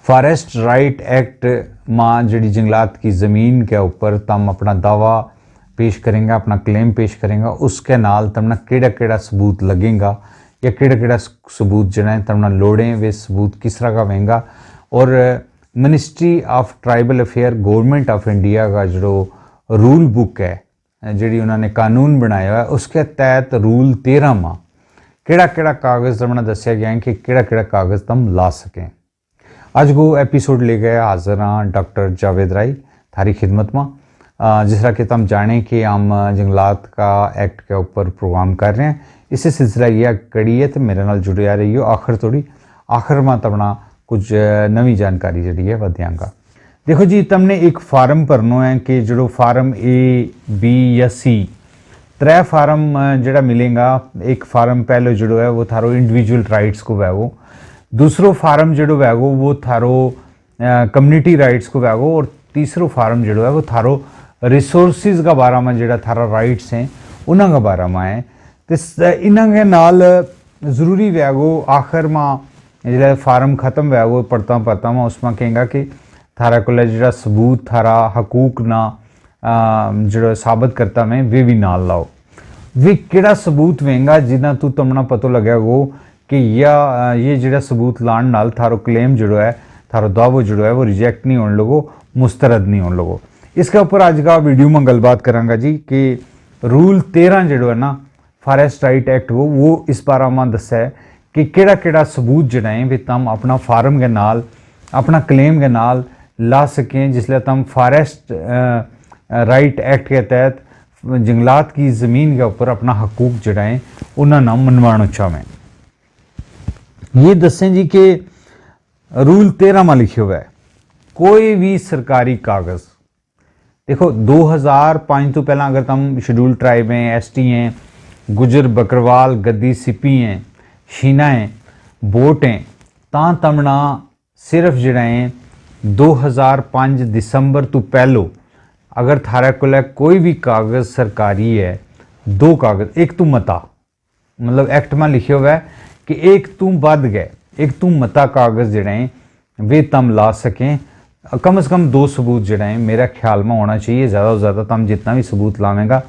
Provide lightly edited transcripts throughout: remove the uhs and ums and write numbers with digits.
Forest right act में जड़ी जंगलात की ज़मीन के ऊपर तम अपना दावा पेश करेंगे, अपना क्लेम पेश करेंगे, उसके नाल तमना केड़ा केड़ा सबूत लगेगा या केड़ा केड़ा सबूत जड़ा तमना लोड़ें वे सबूत किस तरह का वेंगा। और ministry of tribal affair government of India का जो रूल बुक है जी उन्होंने कानून बनाया है उसके तहत रूल 13 में केड़ा केड़ा कागज़ तमना दसिया गया है कि केड़ा केड़ा कागज़ तम ला सकें। आज को एपीसोड ले गए हाजिर हाँ डॉक्टर जावेद राय थारी खिदमत में। जिस तरह कि तुम जाने कि हम जंगलात का एक्ट के ऊपर प्रोग्राम कर रहे हैं, इसी सिलसिला यह कड़ी है तो मेरे नाल जुड़े आ रही हो आखिर थोड़ी आखिर में तमना कुछ नवी जानकारी जी है वह देंगा। देखो जी, तुमने एक फार्म भरना है कि जो फार्म ए बी या सी 3 फार्म जड़ा मिलेगा। एक फार्म पहले जो है वो थारो इंडिविजुअल राइट्स को वैगो, दूसरो फार्म जो वैगो वो थारो कम्युनिटी राइट्स को वैगो, और तीसरो फार्म जो है वो थारो रिसोर्सिस का बारे में जड़ा थारा राइट्स हैं उन्होंने का बारे में है। तो इन्होंने नाल ज़रूरी वैगो आखिर में जो फार्म ख़त्म वैगो पढ़ता पढ़ता मैं उसमें कहेंगा कि थारा को जो सबूत थारा हकूक ना जो साबित करता मैं वे भी नाल लाओ। वे केड़ा सबूत वेंगा जिन्ना तू तमना पतो लगे वो कि या ये जो सबूत लान नाल थारो क्लेम जो है थारो दावो जो है वो रिजेक्ट नहीं होने लगो, मुस्तरद नहीं होने लगो। इसके ऊपर आज का वीडियो में गलबात करांगा जी कि रूल 13 जो है ना फॉरेस्ट राइट एक्ट वो इस बारे में दसा है कि केड़ा केड़ा सबूत जड़ा है भी तम अपना फार्म के नाल अपना क्लेम के नाल ला सकें जिसलिए तम फॉरेस्ट राइट एक्ट के तहत जंगलात की ज़मीन के ऊपर अपना हकूक जड़ा है उन्होंने मनवाना चाहें। ये दसें जी कि रूल 13 में लिखे हुआ है कोई भी सरकारी कागज़, देखो 2005 तो पहला अगर तुम शेड्यूल ट्राइब हैं, एसटी हैं, गुजर बकरवाल गद्दी सिपी हैं, शीना हैं, बोट हैं, तां तमना सिर्फ जड़ा है 2005 दिसंबर तो पहलो अगर थारे को कोई भी कागज़ सरकारी है, 2 कागज़, एक तो मता मतलब एक्ट में लिखे हुआ है कि एक तू बद गए एक तू मता कागज़ जड़े हैं वे तम ला सकें। कम से कम 2 सबूत जड़े हैं मेरा ख्याल में होना चाहिए। ज़्यादा से ज़्यादा तम जितना भी सबूत लावेगा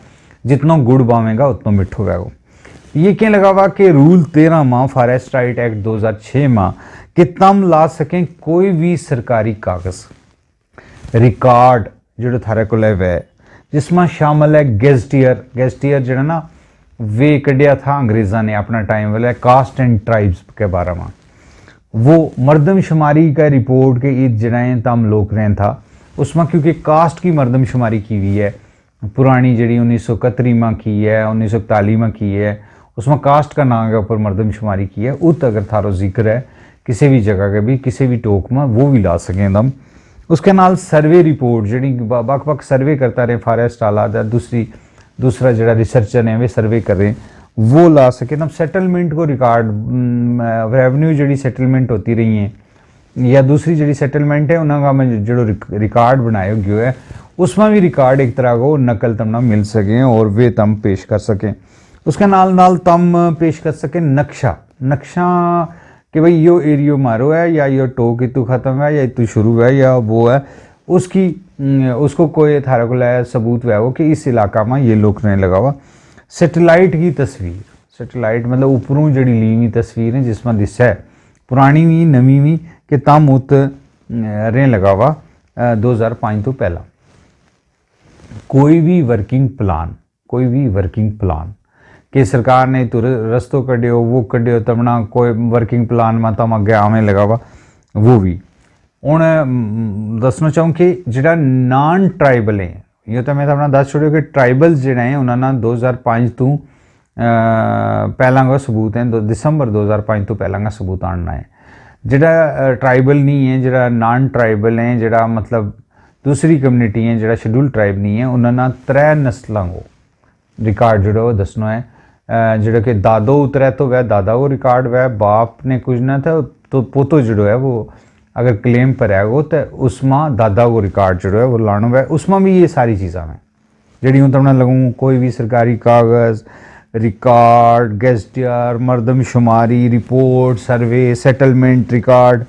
जितना गुड़ बावेगा उतना मिठो वैगो। ये क्या लगा हुआ कि रूल 13 में फॉरेस्ट राइट एक्ट 2006 में कि तम ला सकें कोई भी सरकारी कागज़ रिकॉर्ड जो थारे को है जिसमें शामिल है गेजटियर। गेजटियर जो ना वे कढ़िया था अंग्रेज़ा ने अपना टाइम वाला कास्ट एंड ट्राइब्स के बारे में, वो मरदमशुमारी का रिपोर्ट के ईद जड़ाएँ तम लोग रहें था उसमें, क्योंकि कास्ट की मरदमशुमारी की हुई है पुरानी जड़ी 1931 में की है, 1941 में की है, उसमें कास्ट का नाम के ऊपर मरदमशुमारी की है। उत अगर थारो जिक्र है किसी भी जगह के भी किसी भी टोक में वो भी ला सकें दम। उसके नाल सर्वे रिपोर्ट जड़ी बक बक सर्वे करता रहे फॉरेस्ट आला दूसरा जड़ा रिसर्चर ने वे सर्वे कर रहे वो ला सके तब। सेटलमेंट को रिकॉर्ड रेवेन्यू जड़ी सेटलमेंट होती रही हैं या दूसरी जड़ी सेटलमेंट है उन्होंने में जो रिकॉर्ड बनाए गए है उसमें भी रिकॉर्ड एक तरह को नकल तमना मिल सकें और वे तम पेश कर सकें। उसके नाल तम पेश कर सकें नक्शा कि भाई यो एरियो मारो है या यो टोक इतू ख़त्म है या इतू शुरू है या वो है उसको कोई थारा को सबूत है वो कि इस इलाका में ये लोग रहने लगा हुआ। सैटेलाइट की तस्वीर, सैटेलाइट मतलब ऊपरों जड़ी ली हुई तस्वीर है जिसमें दिशा है पुरानी भी नवी भी कि तम उत रहने लगा हुआ 2005 तो पहला। कोई भी वर्किंग प्लान कि सरकार ने तो रस्तों कढ़ियो वो कढ़ियो तमना कोई वर्किंग प्लान में तम अगे आने लगा वा वो भी हूँ दसना चाहूँ कि जड़ा नॉन ट्राइबल है ये तो मैं अपना दस छोड़ियो कि ट्राइबल्स जड़े हैं उन्होंने 2005 तो पहला का सबूत है दिसंबर 2005 तो पहला का सबूत आना है। जड़ा ट्राइबल नहीं है जड़ा नॉन ट्राइबल है जड़ा मतलब दूसरी कम्युनिटी है जड़ा शेड्यूल ट्राइब नहीं है उन्होंने 3 नस्लों को रिकॉर्ड जो वो दसना है। जो कि दादो उतरे तो वह दादा को रिकॉर्ड वह बाप ने कुछ ना था तो पोतो जो है वो अगर क्लेम पर है वो तो उसमें दादा को रिकॉर्ड जो है वो लाना है उसमें भी ये सारी चीज़ा में जड़ी हूँ तमने लगूँ कोई भी सरकारी कागज़ रिकॉर्ड गेस्टियर मरदमशुमारी रिपोर्ट सर्वे सेटलमेंट रिकॉर्ड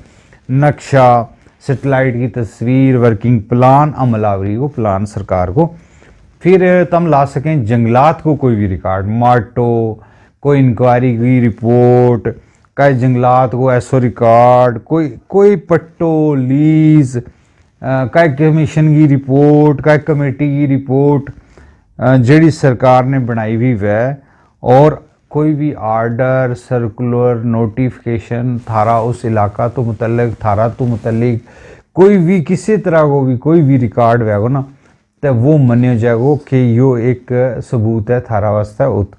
नक्शा सैटेलाइट की तस्वीर, वर्किंग प्लान, अमलावरी को प्लान सरकार को। फिर तम ला सकें जंगलात को कोई भी रिकॉर्ड, मार्टो, कोई इंक्वायरी की रिपोर्ट, कई जंगलात को एसओ रिकॉर्ड, कोई पट्टो लीज, कई कमीशन की रिपोर्ट, कई कमेटी की रिपोर्ट जड़ी सरकार ने बनाई हुई वै, और कोई भी आर्डर, सर्कुलर, नोटिफिकेशन थारा उस इलाका तो मुतल्लिक, थारा तो मुतल्लिक कोई भी किसी तरह को भी कोई भी रिकॉर्ड वैगो ना, तो वो मनियो जाएगो कि यो एक सबूत है थारा वास्ते। उत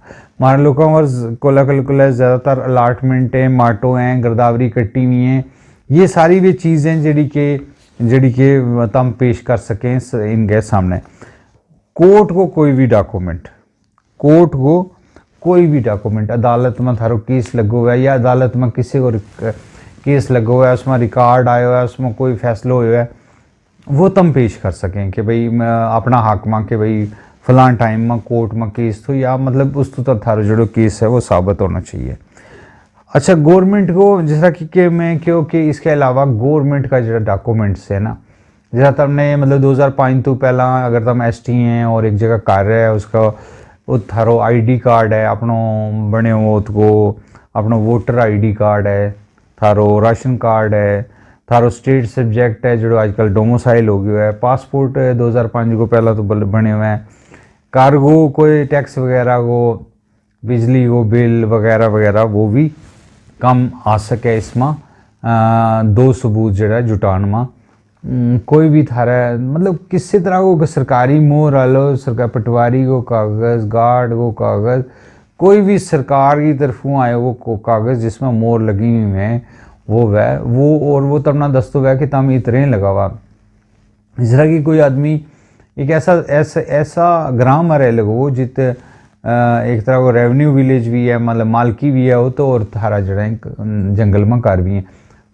मान लो कोला ज़्यादातर अलाटमेंट है, माटो हैं, गिरदावरी कट्टी हुई हैं, ये सारी भी चीज़ें जड़ी के तम पेश कर सकें इनके सामने। कोर्ट को कोई भी डॉक्यूमेंट अदालत में थारो केस लगो हुआ है, या अदालत में किसी को केस लगो हुआ है, उसमें रिकॉर्ड आया हुआ है, उसमें कोई फैसला हुआ है, वो तम पेश कर सकें कि भाई अपना हक मां के भाई फलां टाइम में कोर्ट में केस तो, या मतलब उस तो थारो जो केस है वो साबित होना चाहिए। अच्छा, गवर्नमेंट को जिस तरह कि मैं क्योंकि इसके अलावा गवर्नमेंट का जो डॉक्यूमेंट्स है ना, जैसा तुमने मतलब 2005 तो पहला अगर तुम ST हैं और एक जगह कार्य है, उसका वो थारो ID कार्ड है अपनो बने हो, को अपनो वोटर ID कार्ड है, थारो राशन कार्ड है, थारो स्टेट सब्जेक्ट है जो आजकल डोमोसाइल हो गया है, पासपोर्ट 2005 को पहला तो बने हुए हैं, कार्गो कोई टैक्स वगैरह को, बिजली को बिल वगैरह वगैरह वो भी कम आ सके इसमें। दो सबूत जड़ा जुटान में कोई भी थारा मतलब किसी तरह को सरकारी मोहर आलो, सरकार पटवारी को कागज़, गार्ड को कागज़, कोई भी सरकार की तरफों आए वो कागज़ जिसमें मोहर लगी हुई है वो वह वो, और वो तब ना दस्तो वह कि तम इतने लगा हुआ। इस तरह की कोई आदमी एक ऐसा ग्राम रहे लगो जित एक तरह को रेवेन्यू विलेज भी है, मतलब मालकी भी है वो तो, और थारा जड़ा जंगल में कार भी है,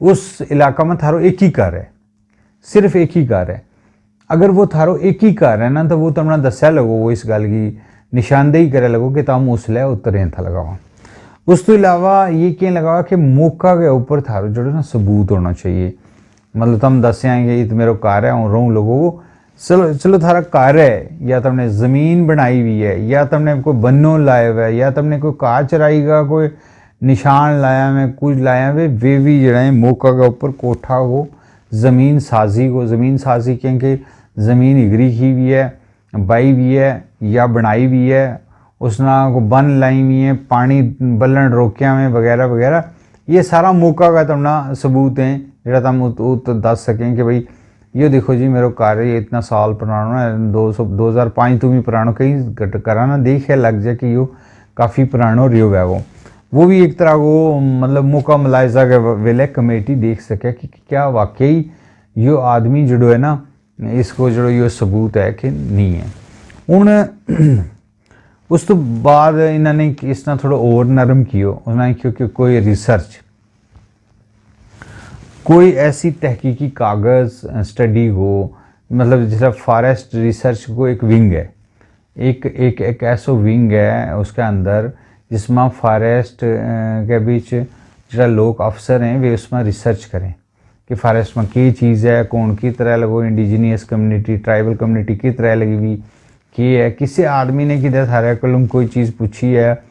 उस इलाका में थारो एक ही कार है, सिर्फ एक ही कार है। अगर वो थारो एक ही कार है ना, तो वो तमना दस्या लगो, वो इस गल की निशानदेही करे लगो कि तम उसले उतरे था लगावा। उस तो अलावा ये क्या लगा कि मौका के ऊपर थारो जो ना सबूत होना चाहिए, मतलब तुम दसेंगे ये तो मेरा कार है और रहूँ लोगों को, चलो थारा कार है, या तुमने ज़मीन बनाई हुई है, या तुमने कोई बन्नो लाया हुआ है, या तुमने कोई कार चराई का कोई निशान लाया हुआ, कुछ लाया हुआ, वे भी जड़ा मौका के ऊपर कोठा को ज़मीन साजी क्योंकि ज़मीन इगरी की भी है, बाई भी है या बनाई भी है, उसना को बन लाई हुई है, पानी बलन रोकिया में वगैरह वगैरह, ये सारा मौका का तमना सबूत है जरा तम दस सकें कि भाई ये देखो जी मेरा कार्य ये इतना साल पुराना है, 2005 तो भी पुराना, कहीं कराना देखे लग जाए कि यो काफ़ी पुराना रियो है वो भी एक तरह को मतलब मौका मुलायजा के वेले कमेटी देख सके कि क्या वाकई यो आदमी जो है ना, इसको जो यो सबूत है कि नहीं है। हूँ उस तो बाद इन्होंने इसना थोड़ा और नरम कियो, उन्होंने क्योंकि कोई रिसर्च, कोई ऐसी तहकीकी कागज़ स्टडी हो, मतलब जैसा फॉरेस्ट रिसर्च को एक विंग है, एक ऐसा विंग है उसके अंदर जिसमें फॉरेस्ट के बीच जो लोग अफसर हैं वे उसमें रिसर्च करें कि फॉरेस्ट में की चीज़ है, कौन की तरह लगो, इंडिजीनियस कम्युनिटी, ट्राइबल कम्युनिटी की तरह लगी हुई की है, किसी आदमी ने किधर थारे कलम कोई चीज़ पूछी है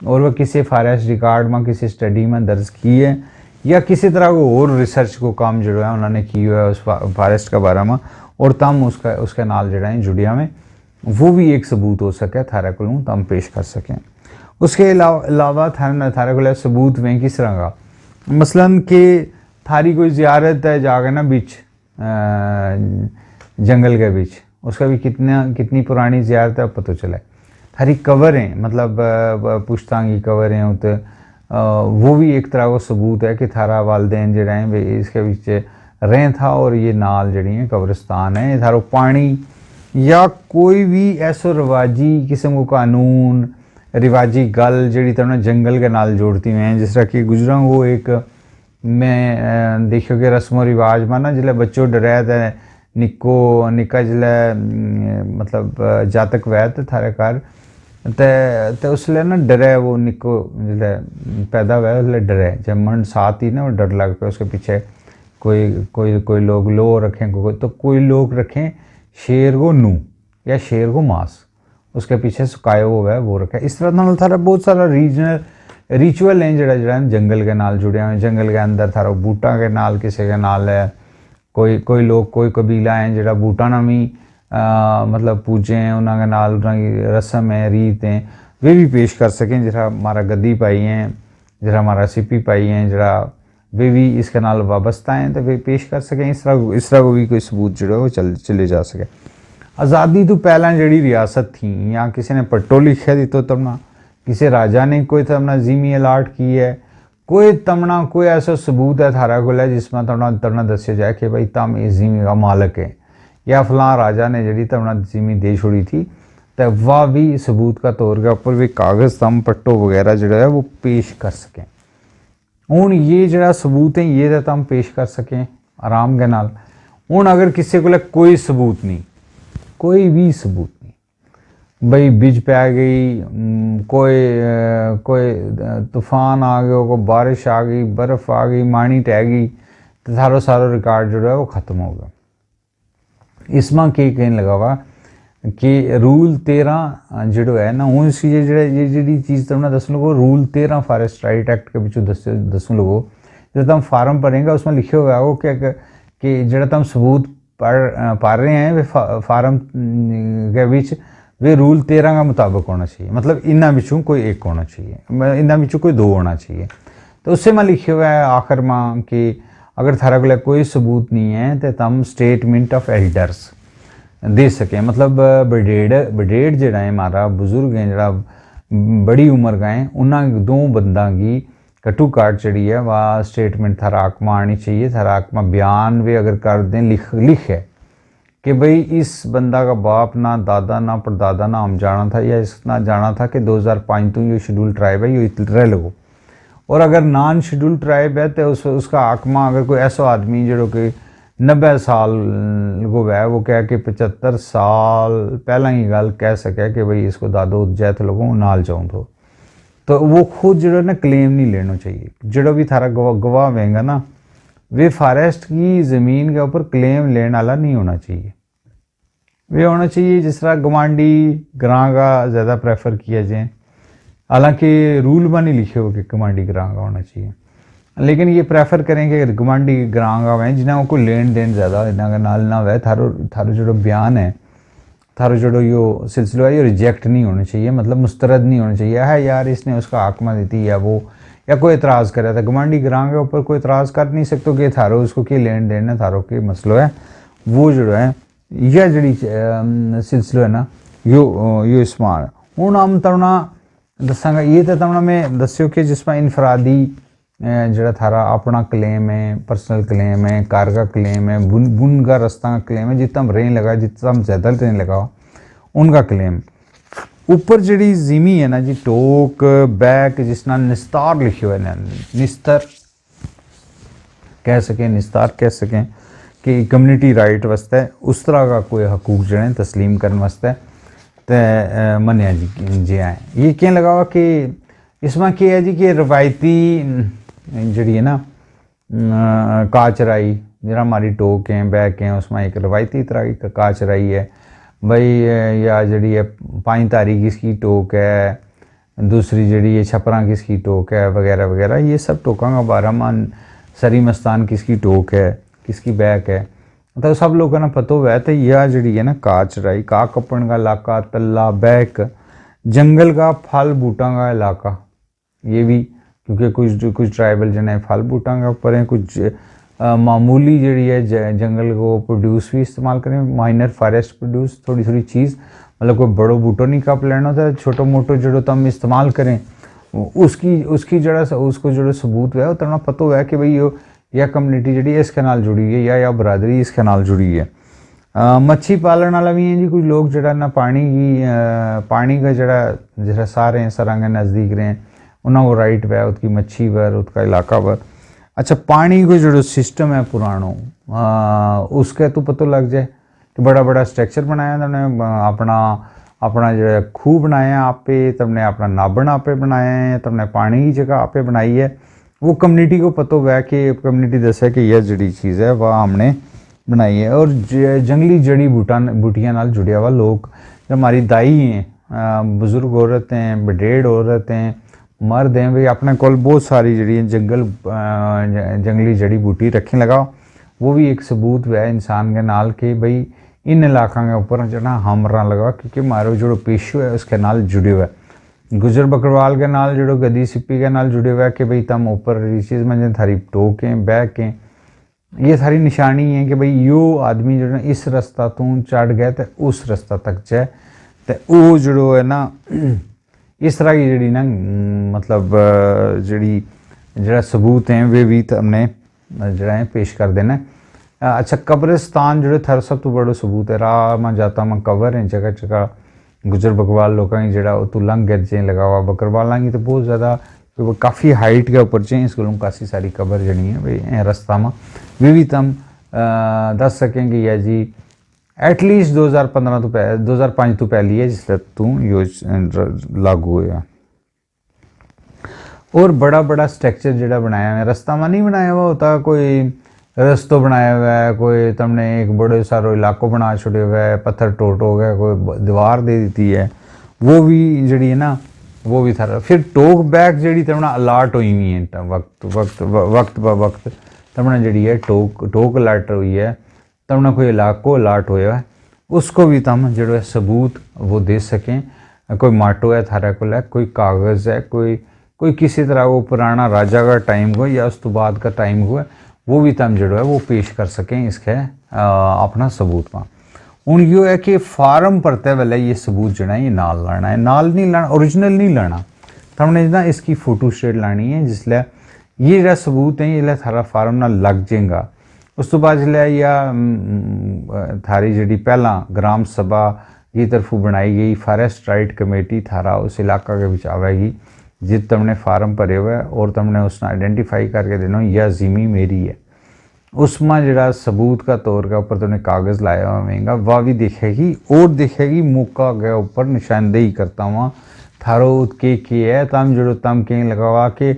और वह किसी फॉरेस्ट रिकॉर्ड में किसी स्टडी में दर्ज की है, या किसी तरह को और रिसर्च को काम जो है उन्होंने की हुआ है उस फॉरेस्ट के बारे में, और तम उसके नाल जड़ा है जुड़िया में, वो भी एक सबूत हो सके थारे को तम पेश कर सकें। उसके अलावा थारे को सबूत में किस तरह का, मसलन कि थारी कोई ज़ियारत है जाकर ना बीच जंगल के बीच, उसका भी कितनी पुरानी ज़ियारत है पता चला है, थारी कवरें मतलब पुश्तांगी कवरें हो तो वो भी एक तरह का सबूत है कि थारा वालदेन जड़े हैं वे इसके बीच रहें था, और ये नाल जड़ी है कब्रिस्तान है, थारो पानी या कोई भी ऐसा रिवाजी किस्म को कानून रिवाजी गल जड़ी तुमने जंगल के नाल जोड़ती हैं, जिस तरह कि गुजरा वो एक मैं देखो कि रस्मो रिवाज में ना जिले बच्चों डराया था निक्का जिले मतलब जातक वैद थारे घर तो उसले ना डरे वो निक्को जिले पैदा हुआ उसले डरे जब मन साथ ही ना वो डर लग पे उसके पीछे कोई लोग लो रखें, तो कोई लोग रखें शेर को नू या शेर को मांस, उसके पीछे सुकाया हुआ है वो रखा है। इस तरह नाल थारा बहुत सारा रीजनल रिचुअल है जड़ा जंगल के नाल जुड़े हुए। जंगल के अंदर थारा बूटा के नाल किसी के नाल है, कोई लोग कोई कबीला है जड़ा बूटा ना भी मतलब पूजे हैं, उन्होंने नाल उन्होंने रस्म है रीत हैं वे भी पेश कर सकें। जरा हमारा गद्दी पाई हैं, जरा हमारा सिपी पाई हैं, जरा वे भी इसके नाल वाबस्ता हैं तो वे पेश कर सकें। इस तरह को भी कोई सबूत जो है वो चले जा सके। आज़ादी तो पहला जड़ी रियासत थी या किसी ने पट्टो लिखा दी तो तमना, किसी राजा ने कोई तमना ज़मीन अलाट की है, कोई तमना कोई ऐसा सबूत है थारा को है जिसमें तमना दस्या जाए कि भाई तम इस ज़मीन का मालिक है या फलां राजा ने जड़ी तमना ज़मीन दे छोड़ी थी, तो वह भी सबूत का तौर के ऊपर भी कागज़ तम पट्टो वगैरह जो है वो पेश कर सकें। हूँ ये जरा सबूत है ये तो तम पेश कर सकें आराम के नाल। हूँ अगर किसी को कोई सबूत नहीं, कोई भी सबूत नहीं, भाई बिज पै गई, कोई तूफान आ गया, कोई बारिश आ गई, बर्फ़ आ गई, मानी टह गई, तो सारो सारो रिकॉर्ड जो है वो ख़त्म हो गया। इसमें कहने लगा वा कि रूल 13 जो है ना हूँ ये जी चीज़ तुमने दसूँ लोगों, रूल 13 फॉरेस्ट राइट एक्ट के पिछू दसूँ लोगों, जो तुम फार्म भरेंगे उसमें लिखे हुआ है वो कि जो तुम सबूत पढ़ रहे हैं वे फार्म के बीच वे रूल 13 का मुताबिक होना चाहिए, मतलब इन्ना बिचू कोई एक होना चाहिए, इन्ना बिचू कोई दो होना चाहिए। तो उससे में लिखे हुआ है आखिर में कि अगर थारा को कोई सबूत नहीं है तो तुम स्टेटमेंट ऑफ एल्डर्स दे सकें, मतलब बडेड़ जड़ा है हमारा बुजुर्ग हैं जड़ा बड़ी उम्र का है, उन्होंने दो बंदा की कटू काट चढ़ी है वह स्टेटमेंट थारा आत्मा आनी चाहिए। थारा आत्मा बयान वे अगर कर दें लिख है कि भाई इस बंदा का बाप ना दादा ना परदादा ना हम जाना था या इसना जाना था कि 2005 तो ये शेड्यूल ट्राइब है ये रह लो, और अगर नॉन शेड्यूल ट्राइब है तो उसका आत्मा अगर कोई ऐसा आदमी जो कि 90 साल को है वो कह के 75 साल पहला ही गल कह सके कि भाई इसको दादो जैत लोगों नाल जाऊँ तो वो खुद जो ना क्लेम नहीं लेना चाहिए। जो भी थारा गवाह होगा ना वे फॉरेस्ट की ज़मीन के ऊपर क्लेम लेने वाला नहीं होना चाहिए। वे होना चाहिए जिस तरह गवांडी ग्रां का ज़्यादा प्रेफर किया जाए, हालांकि रूल में नहीं लिखे हो कि गवांडी ग्रां का होना चाहिए, लेकिन ये प्रेफर करेंगे गवांडी ग्रां का वह जिन्हें को लेन देन ज़्यादा इन्होंने नाल ना वह थारो जो बयान है थारो जो यो सिलसिला है ये रिजेक्ट नहीं होना चाहिए, मतलब मुस्तरद नहीं होना चाहिए है यार इसने उसका आकमा दी थी या वो या कोई एतराज़ करे था। गवांडी ग्रां के ऊपर कोई एतराज़ कर नहीं सकते कि थारो उसको क्या लेन देन है, थारो के मसलो है वो जो है यह जड़ी सिलसिला है ना यो इसमें हूँ हम तमना दसांगा। ये तो तमना मैं दस्यो कि जिसमें इनफरादी जरा थारा अपना क्लेम है, पर्सनल क्लेम है, कार का क्लेम है, बुन का रास्ता का क्लेम है, जितना रेन लगा जितना हम ज़्यादा रेन लगा उनका क्लेम। ऊपर जड़ी जिमी है ना जी टोक बैक जिसना निस्तार लिखे हुए हैं, निस्तर कह सकें निस्तार कह सकें कि कम्युनिटी राइट वास्ते उस तरह का कोई हकूक जो है तस्लीम करने वास्ते तो मनिया जी आए। ये क्या लगा हुआ कि इसमें क्या है जी कि रवायती जड़ी है ना काचराई जरा हमारी टोक हैं बैक हैं उसमें एक रवायती तरह की काचराई है भाई, या जड़ी है 5 तारीख किसकी टोक है, दूसरी जड़ी है छपरा किसकी टोक है वगैरह वगैरह, ये सब टोकों का बारहमान सरी मस्तान किसकी टोक है किसकी बैक है, तो सब लोगों ने पता हुआ है। तो यह जड़ी है ना काचराई का कपन का इलाका, तल्ला बैक जंगल का फल बूटा का इलाका, ये भी क्योंकि कुछ ट्राइबल जने फल बूटा के ऊपर हैं, कुछ मामूली जड़ी है जंगल को प्रोड्यूस भी इस्तेमाल करें, माइनर फॉरेस्ट प्रोड्यूस थोड़ी थोड़ी चीज़, मतलब कोई बड़ो बूटो नहीं काप लेना होता, छोटो मोटो जड़ो तम इस्तेमाल करें उसकी जड़ा उसको जो सबूत है उतना पता हुआ है कि भाई यह कम्युनिटी जड़ी है इसके नाल जुड़ी है या बरादरी इसके नाल जुड़ी है। मच्छी पालन वाला भी है जी कुछ लोग जड़ा ना पानी का जरा सारे सरंग नज़दीक रहे उन्होंने वो राइट वह उसकी मच्छी पर उसका इलाका पर। अच्छा पानी को जो सिस्टम है पुरानो उसके तो पता लग जाए कि बड़ा बड़ा स्ट्रक्चर बनाया तुमने अपना जो है खूह बनाया आप पे, तुमने अपना नाबन आप पे बनाया है, तुमने पानी की जगह आप पे बनाई है, वो कम्युनिटी को पता हुआ है कि कम्युनिटी दसा कि यह जड़ी चीज़ है वह हमने बनाई है। और जंगली जड़ी बूटियाँ नाल जुड़िया हुआ लोग, हमारी दाई हैं, बुज़ुर्ग औरतें हैं, बडेड़ औरतें हैं, मर्द हैं, भाई अपने कोल बहुत सारी जड़ी जंगली जड़ी बूटी रखने लगाओ। वो भी एक सबूत है इंसान के नाल के भाई इन इलाकों के ऊपर जो ना हमरा लगा, क्योंकि मारो जो पेशू है उसके नाल जुड़े हुए, गुजर बकरवाल के नाल जो गदी सिप्पी के नाल जुड़े हुए कि भाई तम ऊपर चीज़ में थारी टोकें बैकें, ये सारी निशानी है कि भाई यो आदमी जो है इस रास्ता तू चढ़ गया तो उस रास्ता तक जाए, तो वो जो है ना इस तरह की जड़ी ना मतलब जड़ी जरा सबूत हैं वे भी हमने जरा है पेश कर देना। अच्छा, कब्रिस्तान जो थारा सब तो बड़ो सबूत है, राह में जाता मैं कवर है जगह जगह गुजर बकरवाल लोगों की जरा तो लंग गए चें लगा हुआ, बकरवाल की तो बहुत ज़्यादा काफ़ी हाइट के ऊपर चें इस गलों काफ़ी सारी कबर जनी है भाई रास्ता में वे भी तम दस सकेंगे या जी एटलीस्ट 2015 तो 2005 तो पहली है जिससे तू लागू होया। और बड़ा बड़ा स्ट्रक्चर जड़ा बनाया हुआ है, रास्ता में नहीं बनाया हुआ होता, कोई रस्तो बनाया हुआ है, कोई तुमने एक बड़े सारो इलाको बना छोड़े हुआ है, पत्थर टोट हो गया, कोई दीवार दे दी है, वो भी जड़ी है ना वो भी था। फिर टोक बैक जड़ी तमना अलाट हुई हुई है वक्त ब वक्त तमना जड़ी है टोक अलाट हुई है, तमना कोई इलाको अलाट होया है, उसको भी तम जो है सबूत वो दे सकें। कोई माटो है थारा को, कोई कागज़ है, कोई किसी तरह वो पुराना राजा का टाइम हो या उस तो बाद का टाइम हुआ, वो भी तम जो है वो पेश कर सकें इसके अपना सबूत में। हूँ यो है कि फार्म भरते वाले ये सबूत जो है ये नाल लाना है, नाल नहीं लाना, ओरिजिनल नहीं लाना, हमने ना इसकी फ़ोटो स्टेट लानी है, जिसलिए ये जो सबूत है ये थारा फार्म ना लग जाएगा। उस तो बाद जिसले या थारी जी पहला ग्राम सभा की तरफों बनाई गई फॉरेस्ट राइट कमेटी थारा उस इलाका के बिच आवेगी, जित तुमने फार्म भरे हुआ है और तुमने उसने आइडेंटिफाई करके देना यह ज़मीन मेरी है, उसमें जरा सबूत का तौर के ऊपर तुमने कागज़ लाया हुआ वह भी देखेगी और देखेगी मौका के ऊपर निशानदेही करता हुआ थारो के है तम जो तम कहीं लगा हुआ कि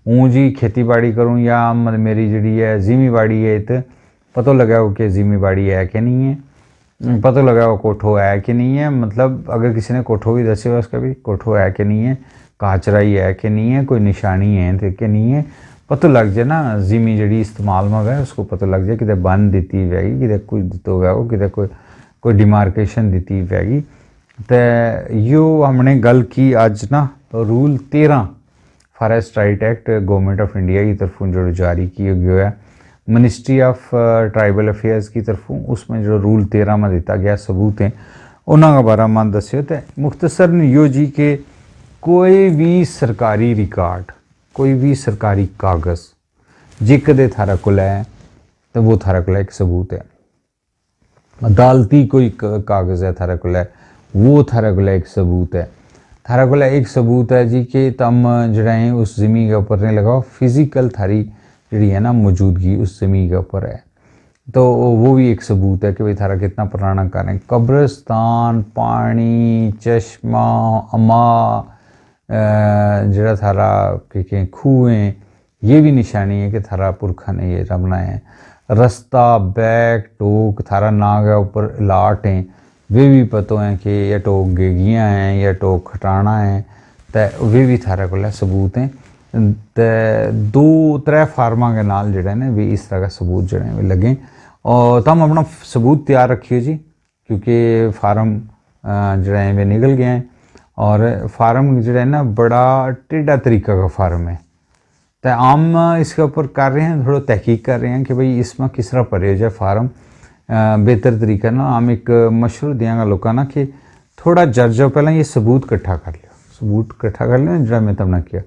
ऊँ जी खेती बाड़ी करूँ या मेरी जड़ी है जिमीबाड़ी है, तो पता लगा हो कि जिमीबाड़ी है कि नहीं है, पता लगा हो कोठो है कि नहीं है, मतलब अगर किसी ने कोठो भी दसे हुआ उसका भी कोठो है कि नहीं है, काचराई है कि नहीं है, कोई निशानी है तो कि नहीं है, पता लग जाए ना जिमी जड़ी इस्तेमाल में गए उसको पता लग जाए कि बन दी वैगी कि कुछ दितो गया हो कि कोई डिमार्केशन दी वैगी। तो यो हमने गल की आज ना तो rule 13 forest right act government of India की तरफों जो जारी किया गया है मिनिस्ट्री ऑफ ट्राइबल अफेयर्स की तरफों, उसमें जो रूल 13 में दिता गया सबूत हैं उन्होंने बारे में दस्यो। तो मुख्तसर यो जी के कोई भी सरकारी रिकॉर्ड, कोई भी सरकारी कागज़ जे कदे थारा को है तो वो थारा को एक सबूत है, अदालती कोई कागज़ है थारा को वो थारा को एक सबूत है, थारा को एक सबूत है जी कि तम जड़ा है उस ज़मीन के ऊपर नहीं लगाओ, फिज़िकल थारी जड़ी है ना मौजूदगी उस ज़मीन के ऊपर है, तो वो भी एक सबूत है कि भाई थारा कितना पुराना घर है। कब्रिस्तान, पानी, चश्मा, अमा जरा थारा के खूहें, ये भी निशानी है कि थारा पुरखा ने ये बनाया है। रास्ता, बैग, टोक थारा नाग है ऊपर लाट हैं, वे भी पता हैं कि यह टोक गेगियाँ हैं या टोक खटाना है, तो वे भी थारा को सबूत हैं। तो 2-3 फार्मा के नाल जड़े ने भी इस तरह का सबूत जड़े वे लगें और तम अपना सबूत तैयार रखियो जी, क्योंकि फार्म जड़े वे निकल गए हैं और फार्म जो ना बड़ा टेढ़ा तरीका का फार्म है। तो आम इसके ऊपर कर रहे हैं, थोड़ा तहकीक कर रहे हैं कि भाई इसमें किस तरह भरे जाए फार्म बेहतर तरीका ना। आम एक मशवरा देंगे लोगों ना कि थोड़ा जर्जो पहले ये सबूत इकट्ठा कर लियो, सबूत इकट्ठा कर लियो जो मैं तब किया,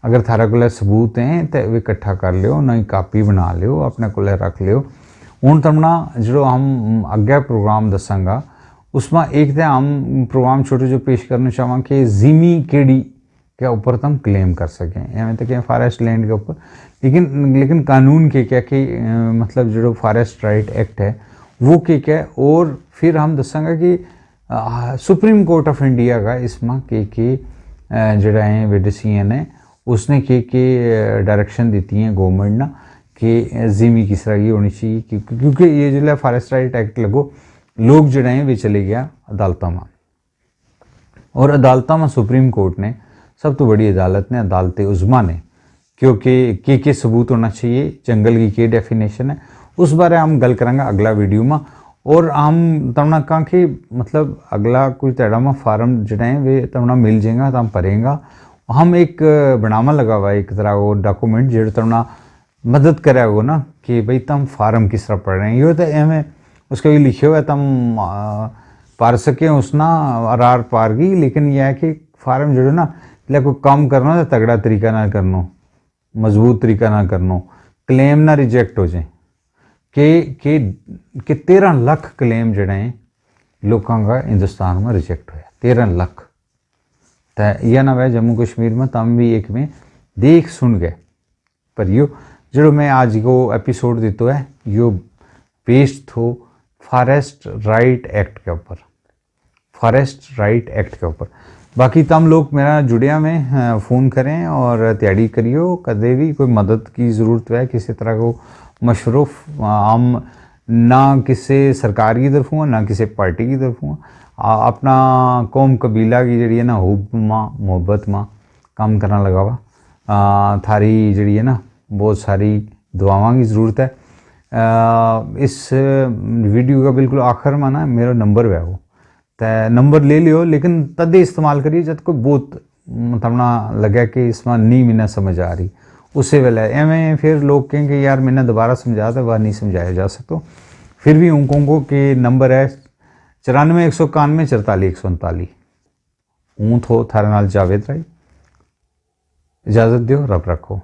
अगर थारा को सबूत हैं तो वे इकट्ठा कर लियो, नई कापी बना लियो अपने को रख लियो। हूँ तमना जो हम अगे प्रोग्राम दसांगा उसमें एक तो हम प्रोग्राम छोटे जो पेश करना चाहवा कि जिमी केड़ी के ऊपर तुम क्लेम कर सकें, एवं तो क्या फॉरेस्ट लैंड के ऊपर, लेकिन कानून के क्या कि मतलब जो फॉरेस्ट राइट एक्ट है वो क्या है, और फिर हम दसांगा कि सुप्रीम कोर्ट ऑफ इंडिया का इसमें के जड़ा है वे डिसीजन है उसने के डायरेक्शन दी हैं गवर्नमेंट ना कि जिमी किस तरह की होनी चाहिए, क्योंकि ये जो फॉरेस्ट राइट एक्ट लगो लोग जड़े हैं वे चले गया अदालत में, और अदालत में सुप्रीम कोर्ट ने सब तो बड़ी अदालत ने अदालत उज़्मा ने क्योंकि के सबूत होना चाहिए, जंगल की के डेफिनेशन है, उस बारे हम गल करेंगे अगला वीडियो में। और हम तमना कहा कि मतलब अगला कोई तेड़ा में फार्म जड़े हैं वे तमना मिल जाएगा तो हम भरेंगे। हम एक बनावा लगा हुआ है एक तरह वो डॉक्यूमेंट जो तमना मदद करे वो ना कि भाई तुम फार्म किस तरह पढ़ रहे हैं, ये तो एवं उसका भी लिखे हुआ है तुम पढ़ सकें उसना आर पार की, लेकिन यह है कि फार्म जो ना कोई काम करना तो तगड़ा तरीका ना करनो, मजबूत तरीका ना करनो, क्लेम ना रिजेक्ट हो जाए कि 13 लाख क्लेम जड़े हैं लोगों का हिंदुस्तान में रिजेक्ट होया, 13 लाख। तो यह ना वह जम्मू कश्मीर में तम भी एक में देख सुन गए, पर यो जो मैं आज को एपिसोड देते है यो बेस्ड थो फॉरेस्ट राइट एक्ट के ऊपर, फॉरेस्ट राइट एक्ट के ऊपर। बाकी तम लोग मेरा जुड़िया में फ़ोन करें और तैयारी करियो, कदे भी कोई मदद की ज़रूरत है किसी तरह को मशरूफ़ हम ना किसी सरकार की तरफ हुआ ना किसी पार्टी की तरफ हुआ, अपना कौम कबीला की जड़ी है ना हुब माँ मोहब्बत माँ काम करना लगा हुआ। थारी जड़ी है ना बहुत सारी दुआवां की ज़रूरत है। इस वीडियो का बिल्कुल आखिर में ना मेरा नंबर है वो, तो नंबर ले लियो, लेकिन तद इस्तेमाल करिए जब कोई बहुत मतलब लगे कि इसमें नहीं मैंने समझ आ रही, उसी वेले एवं फिर लोग कहेंगे यार मैंने दोबारा समझा तो वह नहीं समझाया जा सकता। फिर भी उनको के नंबर है 94 191 44 139। ऊँ थो थारे नाल जावेद राय, इजाज़त दियो, रब रखो।